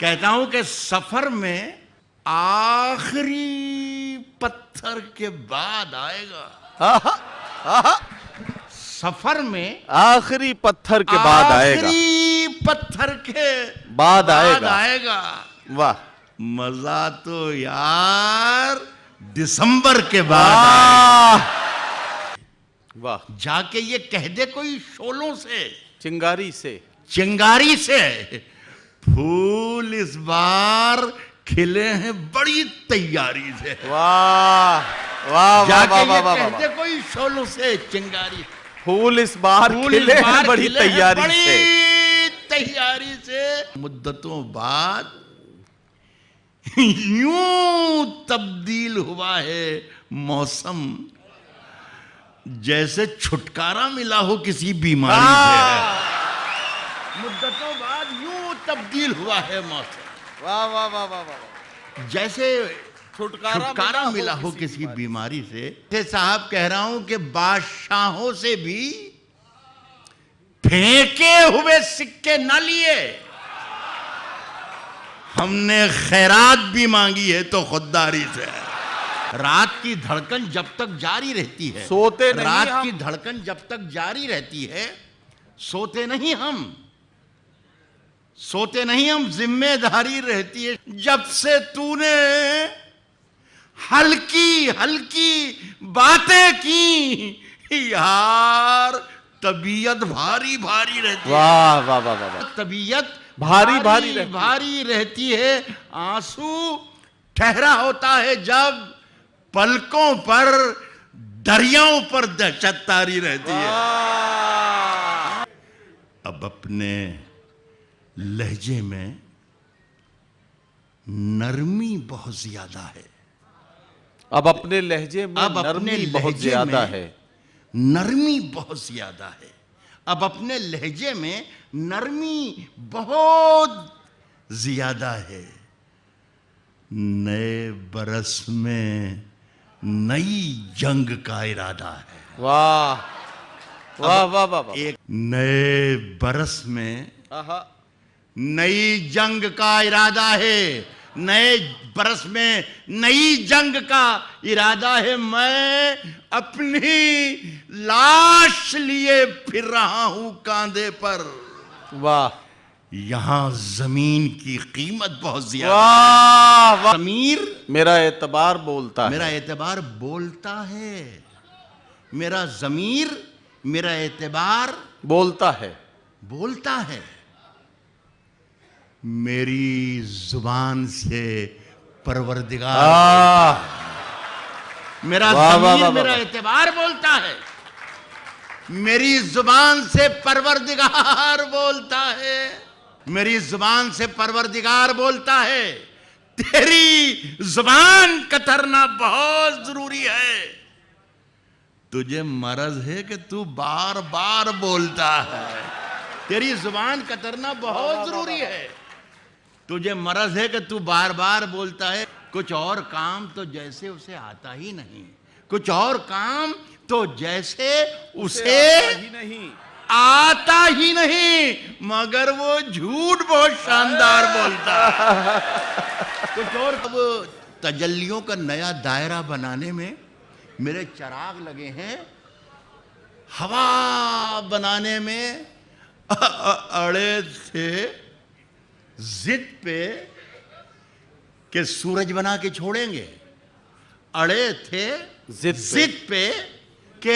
कहता हूं कि सफर में आखिरी पत्थर के बाद आएगा। सफर में आखिरी पत्थर के बाद आएगा, आखिरी पत्थर के बाद आएगा। वाह, मजा तो यार दिसंबर के बाद आएगा। वाह, जाके ये कह दे कोई शोलों से, चिंगारी से फूल इस बार खिले हैं बड़ी तैयारी से। वाह वाह जाके वाह ये वाह कह वाह, दे कोई शोलों से, चिंगारी फूल इस बार खिले हैं बड़ी तैयारी से। मुद्दतों बाद यूं तब्दील हुआ है मौसम, जैसे छुटकारा मिला हो किसी बीमारी से। मुद्दतों बाद यूं तब्दील हुआ है मौसम, वाह वाह वाह वाह वाह, जैसे छुटकारा मिला हो किसी बीमारी से। साहब कह रहा हूं कि बादशाहों से भी फेंके हुए सिक्के ना लिए, हमने खैरात भी मांगी है तो खुददारी से। रात की धड़कन जब तक जारी रहती है, सोते नहीं रात हम। की धड़कन जब तक जारी रहती है, सोते नहीं हम, जिम्मेदारी रहती है। जब से तूने हल्की हल्की बातें की यार, तबीयत भारी भारी रहती है। वाह वाह वाह वाह, तबीयत भारी भारी रहती है। आंसू ठहरा होता है जब पलकों पर, दरियाओं पर दहशत तारी रहती है। अब अपने लहजे में नरमी बहुत ज्यादा है, अब अपने लहजे में नरमी बहुत ज्यादा है, नरमी बहुत ज्यादा है। अब अपने लहजे में नरमी बहुत ज्यादा है। नए बरस में नई जंग का इरादा है। वाह वाह वाह वाह, एक नए बरस में नई जंग का इरादा है, नए बरस में नई जंग का इरादा है। मैं अपनी लाश लिए फिर रहा हूं कांधे पर। वाह, यहां जमीन की कीमत बहुत ज्यादा। वाह वाह, जमीर मेरा एतबार बोलता है, मेरा एतबार बोलता है। मेरा जमीर, मेरा एतबार बोलता है। मेरी जुबान से परवरदिगार, मेरा ज़मीर, मेरा एतबार बोलता है। मेरी जुबान से परवरदिगार बोलता है, मेरी जुबान से परवरदिगार बोलता है। तेरी जुबान कतरना बहुत जरूरी है। तुझे मर्ज है कि तू बार बार बोलता है। तेरी जुबान कतरना बहुत जरूरी है। तुझे मर्ज है कि तू बार बार बोलता है। कुछ और काम तो जैसे उसे आता ही नहीं, कुछ और काम तो जैसे उसे आता ही नहीं, मगर वो झूठ बहुत शानदार बोलता है। कुछ और। अब तजल्लियों का नया दायरा बनाने में मेरे चिराग लगे हैं, हवा बनाने में अड़े थे जिद पे कि सूरज बना के छोड़ेंगे, अड़े थे जिद पे कि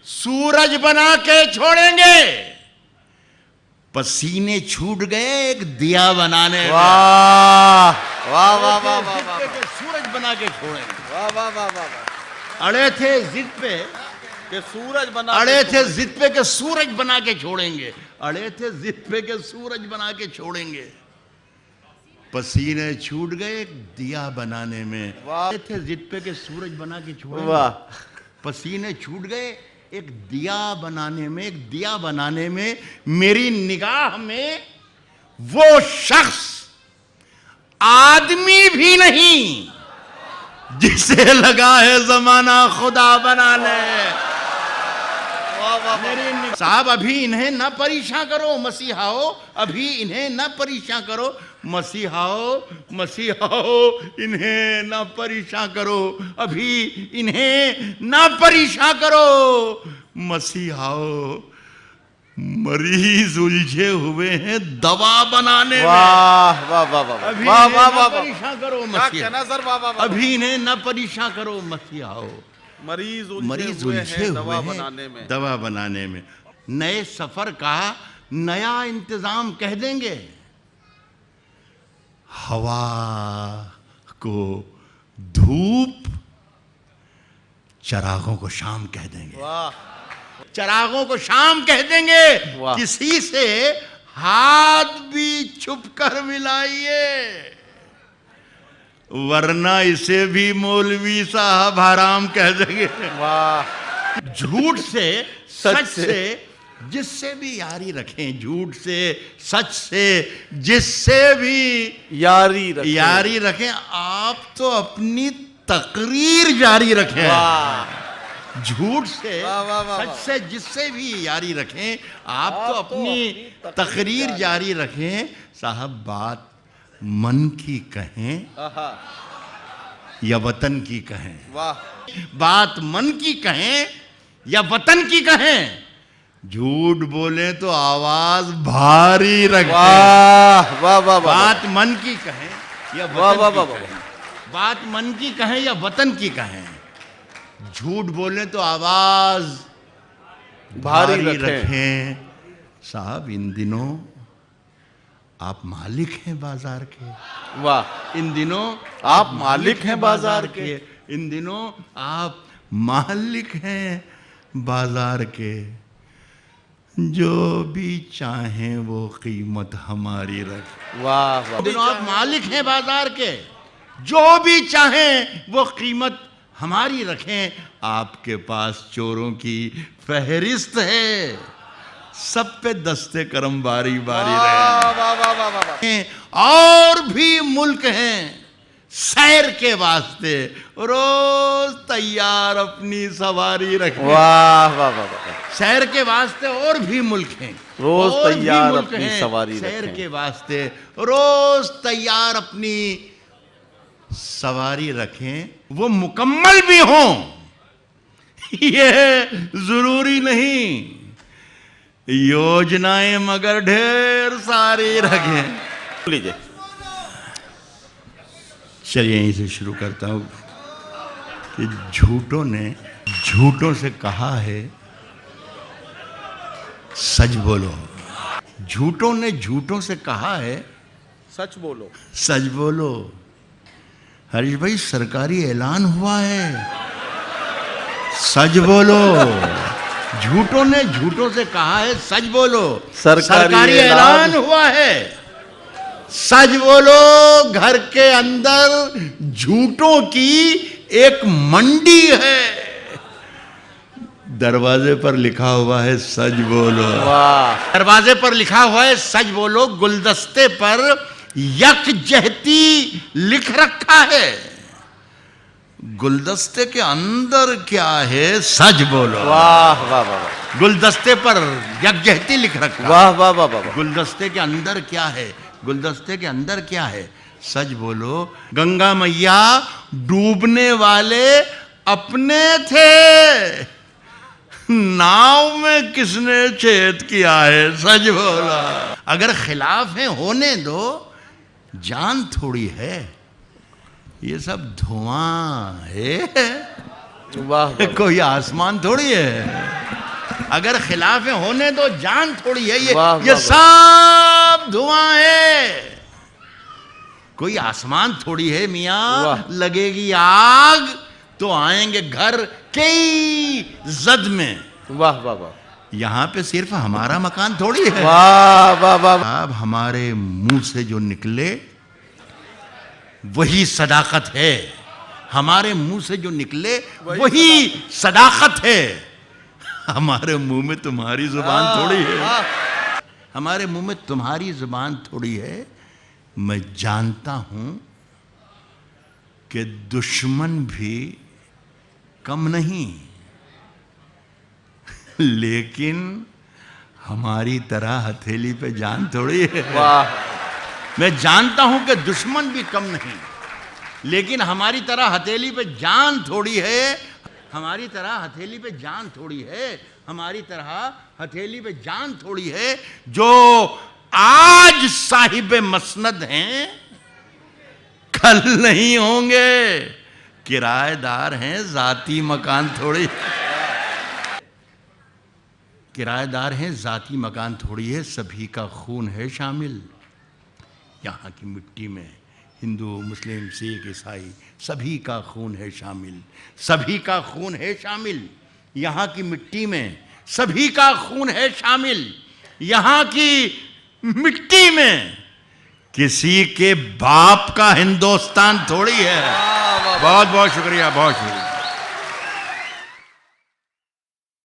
सूरज बना के छोड़ेंगे। पसीने छूट गए एक दिया बनाने में। वाह वाह वाह वाह वाह, सूरज बना के छोड़ेंगे। वाह वाह वाह वाह, अड़े थे जिद पे कि सूरज बना, अड़े थे जिद पे कि सूरज बना के छोड़ेंगे, अड़े थे जिद पे कि सूरज बना के छोड़ेंगे। पसीने छूट गए एक दिया बनाने में। अड़े थे जिद पे कि सूरज बना के छोड़ेंगे। वाह, पसीने छूट गए एक दिया बनाने में, एक दिया बनाने में। मेरी निगाह में वो शख्स आदमी भी नहीं जिसे लगा है जमाना खुदा बनाने। साहब अभी इन्हें न परेशान करो मसीहाओ, अभी इन्हें न परेशान करो मसीहाओ, मसीहाओ इन्हें न परेशान करो, अभी इन्हें न परेशान करो मसीहाओ। मरीज उलझे हुए हैं दवा बनाने में। वाह वाह वाह वाह अभी वाह इन्हें वाह न वाह परेशान करो क्या मसीहा, कहना सर, वाह वाह वाह। अभी इन्हें न परेशान करो मसीहाओ। मरीज मरीज उलझे उलझे हैं दवा हुए बनाने में। हैं दवा बनाने में। नए सफर का नया इंतजाम कह देंगे, हवा को धूप, चरागों को शाम कह देंगे। वाह, चरागों को शाम कह देंगे। वाह। किसी से हाथ भी छुप कर मिलाइए, वरना इसे भी मौलवी साहब हराम कह देंगे। वाह। झूठ से सच सच से जिससे भी यारी रखें, झूठ से सच से जिससे भी यारी रखें। आप तो अपनी तकरीर जारी रखें। वाह। झूठ से वाह, वाह, वाह, सच वाह। से जिससे भी यारी रखें, आप तो अपनी तकरीर जारी रखें। साहब बात मन की कहें आहा, या वतन की कहें, वाह। बात मन की कहें या वतन की कहें, झूठ बोले तो आवाज भारी रखें। वाह वाह वाह वाह। बात मन की कहें या वाह, वाह, वतन वाह, की वाह। कहें, बात मन की कहें या वतन की कहें, झूठ बोले तो आवाज भारी रखें। साहब इन दिनों आप मालिक हैं बाजार के। वाह। इन दिनों आप मालिक हैं बाजार के। इन दिनों आप मालिक हैं बाजार के। जो भी चाहें वो कीमत हमारी रख। वाह वाह। इन दिनों आप मालिक हैं बाजार के, जो भी चाहें वो कीमत हमारी रखें। आपके पास चोरों की फहरिस्त है, सब पे दस्ते करम बारी बारी रहे। वाह वाह वाह वाह। और भी मुल्क हैं सैर के वास्ते, रोज तैयार अपनी सवारी रखें। वाह वाह वाह। सैर के वास्ते और भी मुल्क हैं, रोज और भी तैयार मुल्क अपनी हैं सवारी सैर रखें। के वास्ते, रोज तैयार अपनी सवारी रखें। वो मुकम्मल भी हों ये जरूरी नहीं, योजनाएं मगर ढेर सारी रखें। लीजिए। चलिए यहीं से शुरू करता हूं कि झूठों ने झूठों से कहा है सच बोलो। झूठों ने झूठों से कहा है सच बोलो। सच बोलो। हरीश भाई सरकारी ऐलान हुआ है, सच बोलो। झूठों ने झूठों से कहा है सच बोलो। सरकारी ऐलान हुआ है, सच बोलो। घर के अंदर झूठों की एक मंडी है, दरवाजे पर लिखा हुआ है सच बोलो। वाह। दरवाजे पर लिखा हुआ है सच बोलो, गुलदस्ते पर यकजहती लिख रखा है। गुलदस्ते के अंदर क्या है सच बोलो। वाह वाह वाह। गुलदस्ते पर यकजहती लिख रखा है। वाह वाह वाह वाह। गुलदस्ते के अंदर क्या है, गुलदस्ते के अंदर क्या है सच बोलो। गंगा मैया डूबने वाले अपने थे, नाव में किसने छेद किया है सच बोलो। अगर खिलाफ है होने दो, जान थोड़ी है, ये सब धुआं है। वाह वाह। कोई आसमान थोड़ी है। अगर खिलाफ है होने दो, जान थोड़ी है। ये वाह, ये वाह, सब धुआं है, कोई आसमान थोड़ी है मियां। वाह। लगेगी आग तो आएंगे घर कई जद में। वाह वाह वाह। यहां पे सिर्फ हमारा मकान थोड़ी है। वाह वाह वाह। अब हमारे मुंह से जो निकले वही सदाकत है। हमारे मुंह से जो निकले वही सदाकत है। हमारे मुंह में तुम्हारी जुबान थोड़ी है, हमारे मुंह में तुम्हारी जुबान थोड़ी है। मैं जानता हूं कि दुश्मन भी कम नहीं। लेकिन हमारी तरह हथेली पे जान थोड़ी है। वाह, मैं जानता हूं कि दुश्मन भी कम नहीं, लेकिन हमारी तरह हथेली पे जान थोड़ी है। हमारी तरह हथेली पे जान थोड़ी है, हमारी तरह हथेली पे जान थोड़ी है। जो आज साहिब मसनद हैं, कल नहीं होंगे। किराएदार हैं, जाती मकान थोड़ी। किराएदार हैं, जाती मकान थोड़ी है। सभी का खून है शामिल यहाँ की मिट्टी में। हिंदू, मुस्लिम, सिख, ईसाई, सभी का खून है शामिल। सभी का खून है शामिल यहाँ की मिट्टी में। सभी का खून है शामिल यहाँ की मिट्टी में। किसी के बाप का हिंदुस्तान थोड़ी है। बहुत बहुत शुक्रिया, बहुत शुक्रिया।